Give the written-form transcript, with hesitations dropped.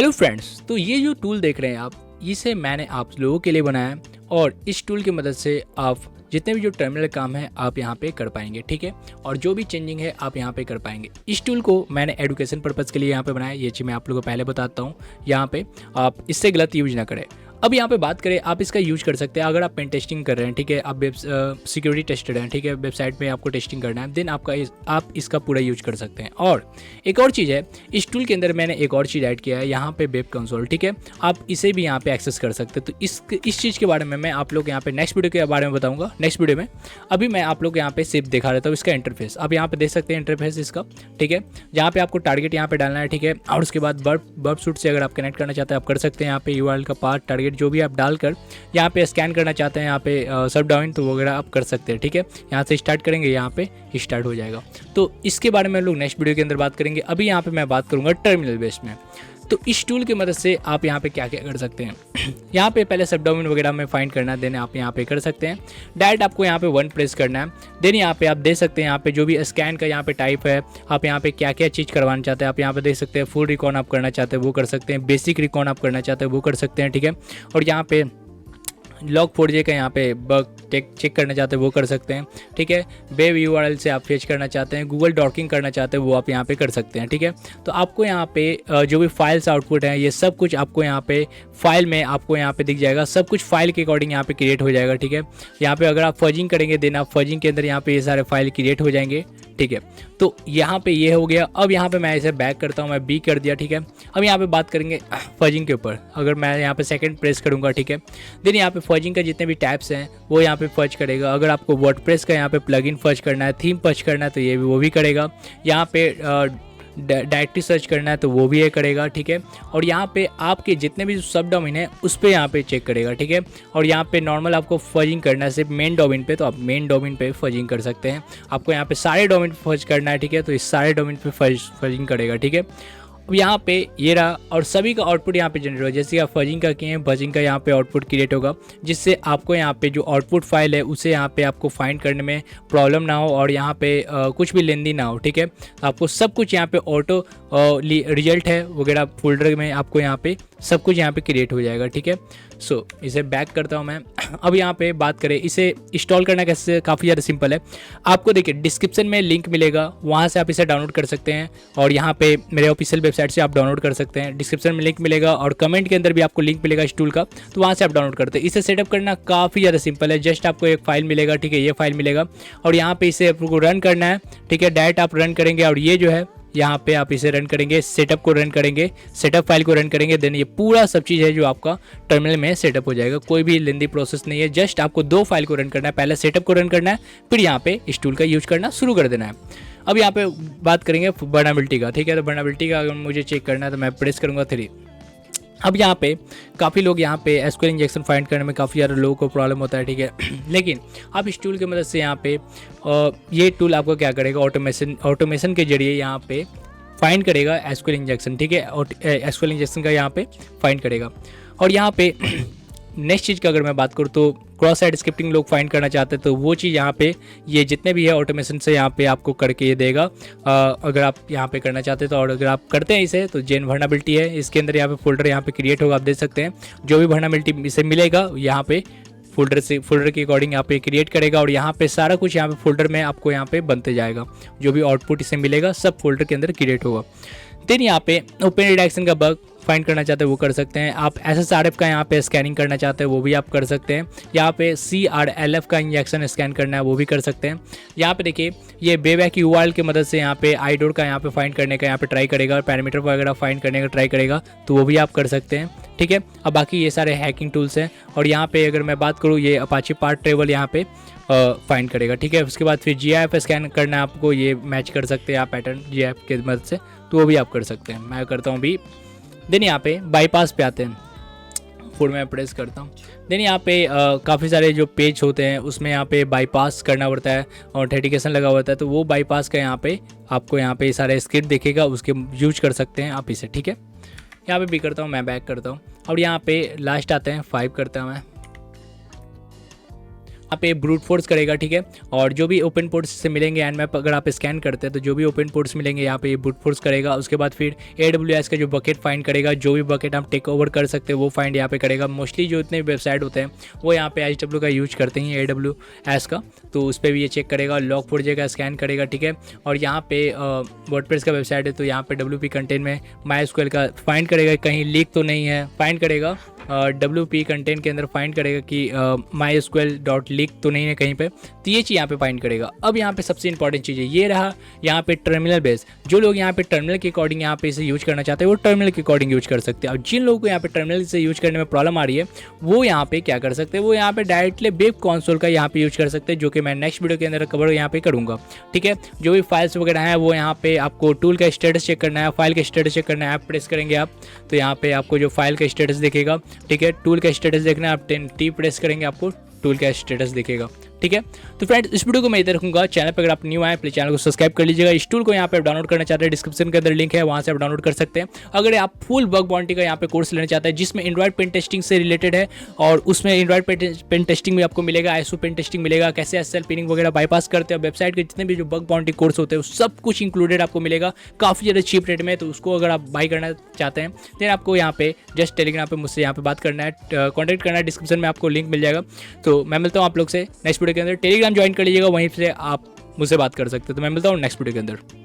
Hello friends, तो ये जो टूल देख रहे हैं आप, इसे मैंने आप लोगों के लिए बनाया है और इस टूल की मदद से आप जितने भी जो टर्मिनल काम है आप यहाँ पे कर पाएंगे, ठीक है। और जो भी चेंजिंग है आप यहाँ पे कर पाएंगे। इस टूल को मैंने एजुकेशन पर्पज़ के लिए यहाँ पे बनाया, ये चीज़ मैं आप लोगों को पहले बताता हूँ। यहाँ पे आप इससे गलत यूज ना करें। अब यहाँ पे बात करें, आप इसका यूज कर सकते हैं अगर आप पेन टेस्टिंग कर रहे हैं, ठीक है। आप सिक्योरिटी टेस्टेड हैं, ठीक है, वेबसाइट में आपको टेस्टिंग करना है, देन आप इसका पूरा यूज कर सकते हैं। और एक और चीज़ है, इस टूल के अंदर मैंने एक और चीज़ ऐड किया है, यहाँ पे वेब कंसोल, ठीक है। आप इसे भी यहाँ पे एक्सेस कर सकते हैं। तो इस चीज़ के बारे में मैं आप लोग यहाँ पे नेक्स्ट वीडियो के बारे में बताऊँगा, नेक्स्ट वीडियो में। अभी मैं आप लोग यहाँ पे सिर्फ दिखा देता हूँ इसका इंटरफेस। आप यहाँ पे देख सकते हैं इंटरफेस इसका, ठीक है, जहाँ पे आपको टारगेट यहाँ पे डालना है, ठीक है। और उसके बाद बर्ब सूट से अगर आप कनेक्ट करना चाहते हैं आप कर सकते हैं। यहाँ पे यूआरएल का पाथ, टारगेट जो भी आप डालकर यहाँ पे स्कैन करना चाहते हैं, यहाँ पे सब डाउन तो वगैरह आप कर सकते हैं, ठीक है। यहाँ से स्टार्ट करेंगे, यहाँ पे स्टार्ट हो जाएगा। तो इसके बारे में हम लोग नेक्स्ट वीडियो के अंदर बात करेंगे। अभी यहाँ पे मैं बात करूँगा टर्मिनल बेस में। तो इस टूल की मदद से आप यहाँ पे क्या क्या कर सकते हैं। यहाँ पे पहले सब डोमेन वगैरह में फाइंड करना है, देन आप यहाँ पे कर सकते हैं। डायरेक्ट आपको यहाँ पे वन प्रेस करना है, देन यहाँ पे आप देख सकते हैं यहाँ पे जो भी स्कैन का यहाँ पे टाइप है, आप यहाँ पे क्या क्या चीज़ करवाना चाहते हैं आप यहाँ पे देख सकते हैं। फुल रिकॉन आप करना चाहते हैं वो कर सकते हैं, बेसिक रिकॉन आप करना चाहते हैं वो कर सकते हैं, ठीक है। और यहाँ पे log4j का यहाँ पे बग चेक करना चाहते हैं वो कर सकते हैं, ठीक है। वेब यूआरएल से आप फेच करना चाहते हैं, गूगल डॉकिंग करना चाहते हैं वो आप यहाँ पे कर सकते हैं, ठीक है। तो आपको यहाँ पे जो भी फाइल्स आउटपुट हैं ये सब कुछ आपको यहाँ पे फाइल में आपको यहाँ पे दिख जाएगा। सब कुछ फाइल के अकॉर्डिंग यहाँ पे क्रिएट हो जाएगा, ठीक है। यहाँ पे अगर आप फजिंग करेंगे देन आप फजिंग के अंदर यहाँ पे ये सारे फाइल क्रिएट हो जाएंगे, ठीक है। तो यहाँ पे ये हो गया। अब यहाँ पे मैं इसे बैक करता हूँ, मैं बी कर दिया, ठीक है। अब यहाँ पे बात करेंगे फजिंग के ऊपर। अगर मैं यहाँ पे सेकंड प्रेस करूँगा, ठीक है, देन यहाँ पे फजिंग का जितने भी टैब्स हैं वो यहाँ पे फर्ज करेगा। अगर आपको वर्डप्रेस का यहाँ पे प्लगइन फर्ज करना है, थीम फर्ज करना है तो ये भी वो भी करेगा। यहाँ पे डायरेक्टरी सर्च करना है तो वो भी ये करेगा, ठीक है। और यहाँ पे आपके जितने भी सब डोमेन है उस पर यहाँ पे चेक करेगा, ठीक है। और यहाँ पे नॉर्मल आपको फजिंग करना है सिर्फ मेन डोमेन पे, तो आप मेन डोमेन पे फजिंग कर सकते हैं। आपको यहाँ पे सारे डोमेन पे फर्ज करना है, ठीक है, तो इस सारे डोमेन पे फजिंग करेगा, ठीक है। अब यहाँ पे ये रहा और सभी का आउटपुट यहाँ पे जनरेट होगा। जैसे आप फजिंग का किए हैं, फजिंग का यहाँ पे आउटपुट क्रिएट होगा, जिससे आपको यहाँ पे जो आउटपुट फाइल है उसे यहाँ पे आपको फाइंड करने में प्रॉब्लम ना हो और यहाँ पे कुछ भी लेंदी ना हो, ठीक है। आपको सब कुछ यहाँ पे ऑटो रिजल्ट है वगैरह फोल्डर में आपको यहाँ पे सब कुछ यहाँ पे क्रिएट हो जाएगा, ठीक है। सो इसे बैक करता हूँ मैं। अब यहाँ पे बात करें इसे इंस्टॉल करना कैसे, काफ़ी ज़्यादा सिंपल है। आपको देखिए डिस्क्रिप्शन में लिंक मिलेगा, वहाँ से आप इसे डाउनलोड कर सकते हैं और यहाँ पे मेरे ऑफिशियल वेबसाइट से आप डाउनलोड कर सकते हैं। डिस्क्रिप्शन में लिंक मिलेगा और कमेंट के अंदर भी आपको लिंक मिलेगा इस टूल का, तो वहाँ से आप डाउनलोड करते हैं। इसे सेटअप करना काफ़ी ज़्यादा सिंपल है। जस्ट आपको एक फाइल मिलेगा, ठीक है, ये फाइल मिलेगा और यहाँ पे इसे आपको रन करना है, ठीक है। डायरेक्ट आप रन करेंगे और ये जो है यहाँ पे आप इसे रन करेंगे, सेटअप को रन करेंगे, सेटअप फाइल को रन करेंगे, देन ये पूरा सब चीज़ है जो आपका टर्मिनल में सेटअप हो जाएगा। कोई भी लेंदी प्रोसेस नहीं है, जस्ट आपको दो फाइल को रन करना है। पहले सेटअप को रन करना है, फिर यहाँ पे इस टूल का यूज करना शुरू कर देना है। अब यहाँ पे बात करेंगे वर्नेबिलिटी का, ठीक है। तो वर्नेबिलिटी का अगर मुझे चेक करना है तो मैं प्रेस करूँगा 3। अब यहाँ पे काफ़ी लोग यहाँ पे एसक्यूएल इंजेक्शन फाइंड करने में काफ़ी ज़्यादा लोगों को प्रॉब्लम होता है, ठीक है। लेकिन आप इस टूल की मदद से यहाँ पे ये टूल आपको क्या करेगा, ऑटोमेशन के जरिए यहाँ पे फाइंड करेगा एसक्यूएल इंजेक्शन, ठीक है। और एसक्यूएल इंजेक्शन का यहाँ पे फाइंड करेगा। और यहाँ पे नेक्स्ट चीज़ का अगर मैं बात करूँ तो क्रॉस साइट स्क्रिप्टिंग लोग फाइंड करना चाहते हैं तो वो चीज़ यहाँ पे ये जितने भी है ऑटोमेशन से यहाँ पे आपको करके ये देगा। अगर आप यहाँ पे करना चाहते हैं तो, और अगर आप करते हैं इसे तो जेन वर्नेबिलिटी है, इसके अंदर यहाँ पे फोल्डर यहाँ पे क्रिएट होगा। आप देख सकते हैं जो भी वर्नेबिलिटी इसे मिलेगा यहाँ पे फोल्डर के अकॉर्डिंग यहाँ पे क्रिएट करेगा और यहाँ पे सारा कुछ यहाँ पे फोल्डर में आपको यहाँ पे बनते जाएगा। जो भी आउटपुट इसे मिलेगा सब फोल्डर के अंदर क्रिएट होगा। देन यहाँ पे ओपन रिडक्शन का बग फाइंड करना चाहते हैं वो कर सकते हैं। आप SSRF का यहाँ पे स्कैनिंग करना चाहते हैं वो भी आप कर सकते हैं। यहाँ पे CRLF का इंजेक्शन स्कैन करना है वो भी कर सकते हैं। यहाँ पे देखिए ये बेबैक यूआरएल की मदद से यहाँ पे आईडोर का यहाँ पे फाइंड करने का यहाँ पे ट्राई करेगा और पैरामीटर वगैरह फाइंड करने का ट्राई करेगा, तो वो भी आप कर सकते हैं, ठीक है। अब बाकी ये सारे हैकिंग टूल्स हैं। और यहाँ पे अगर मैं बात करूँ ये अपाची पार्ट ट्रेवल यहाँ पे फाइंड करेगा, ठीक है। उसके बाद फिर GIF स्कैन करना है आपको, ये मैच कर सकते हैं आप पैटर्न GIF की मदद से, तो वो भी आप कर सकते हैं। मैं करता हूँ भी। देन यहाँ पे बाईपास पे आते हैं, फुल में प्रेस करता हूँ। देन यहाँ पे काफ़ी सारे जो पेज होते हैं उसमें यहाँ पे बाईपास करना पड़ता है, ऑथेंटिकेशन लगा होता है, तो वो बाईपास का यहाँ पे आपको यहाँ पे सारे स्क्रिप्ट दिखेगा, उसके यूज कर सकते हैं आप इसे, ठीक है। यहाँ पे भी करता हूँ, मैं बैक करता हूँ और यहाँ पे लास्ट आते हैं 5 करता हूँ मैं। यहाँ पे ब्रूट फोर्स करेगा, ठीक है। और जो भी ओपन पोर्ट्स से मिलेंगे एंड मैप अगर आप स्कैन करते हैं तो जो भी ओपन पोर्ट्स मिलेंगे यहाँ पे ये ब्रूट फोर्स करेगा। उसके बाद फिर AWS का जो बकेट फाइंड करेगा, जो भी बकेट आप टेक ओवर कर सकते हैं वो फाइंड यहाँ पे करेगा। मोस्टली जो इतने वेबसाइट होते हैं वो यहाँ पे HW का यूज करते हैं, AWS का, तो उस पर भी ये चेक करेगा। log4j का स्कैन करेगा, ठीक है। और यहाँ पे वर्डप्रेस का वेबसाइट है तो यहाँ पे WP कंटेंट में MySQL का फाइंड करेगा कहीं लीक तो नहीं है, फाइंड करेगा। WP कंटेंट के अंदर फाइंड करेगा कि mysql.leak तो नहीं है कहीं पे, तो ये चीज़ यहाँ पे फाइंड करेगा। अब यहाँ पे सबसे इंपॉर्टेंट चीज़ है ये रहा यहाँ पे टर्मिनल बेस। जो लोग यहाँ पे टर्मिनल के अकॉर्डिंग यहाँ पे इसे यूज करना चाहते हैं वो टर्मिनल के अकॉर्डिंग यूज कर सकते हैं। और जिन लोगों को यहाँ पे टर्मिनल से यूज करने में प्रॉब्लम आ रही है वो यहाँ पे क्या कर सकते हैं, वो यहाँ पे डायरेक्टली वेब कंसोल का यहाँ पे यूज कर सकते हैं, जो कि मैं नेक्स्ट वीडियो के अंदर कवर यहाँ पे करूँगा, ठीक है। जो भी फाइल्स वगैरह है वो यहाँ पे आपको टूल का स्टेटस चेक करना है, फाइल का स्टेटस चेक करना है। ऐप प्रेस करेंगे आप तो यहाँ पे आपको जो फाइल का स्टेटस दिखेगा, ठीक है। टूल का स्टेटस देखना है, आप 10T प्रेस करेंगे आपको टूल का स्टेटस दिखेगा, ठीक है। तो फ्रेंड्स इस वीडियो को मैं इधर रखूंगा। चैनल पर अगर आप न्यू आए प्लीज चैनल को सब्सक्राइब कर लीजिएगा। इस टूल को यहाँ पे आप डाउनलोड करना चाहते हैं, डिस्क्रिप्शन के अंदर लिंक है, वहाँ से आप डाउनलोड कर सकते हैं। अगर आप फुल बग बाउंटी का यहाँ पे कोर्स लेना चाहते हैं जिसमें एंड्रॉइड पेन टेस्टिंग से रिलेटेड है और उसमें एंड्रॉइड पेन टेस्टिंग भी आपको मिलेगा, ISO पेन टेस्टिंग मिलेगा, कैसे SSL पिनिंग वगैरह बाईपास करते हैं, वेबसाइट के जितने भी जो बग बाउंटी कोर्स होते हैं सब कुछ इंक्लूडेड आपको मिलेगा काफ़ी ज़्यादा चीप रेट में। तो उसको अगर आप बाई करना चाहते हैं देन आपको यहाँ पे जस्ट टेलीग्राम पे मुझसे यहाँ पे बात करना है, कॉन्टैक्ट करना है, डिस्क्रिप्शन में आपको लिंक मिल जाएगा। तो मैं मिलता हूँ आप लोग से नेक्स्ट वीडियो के अंदर। टेलीग्राम ज्वाइन कर लीजिएगा, वहीं से आप मुझसे बात कर सकते हैं। तो मैं मिलता हूँ नेक्स्ट वीडियो के अंदर।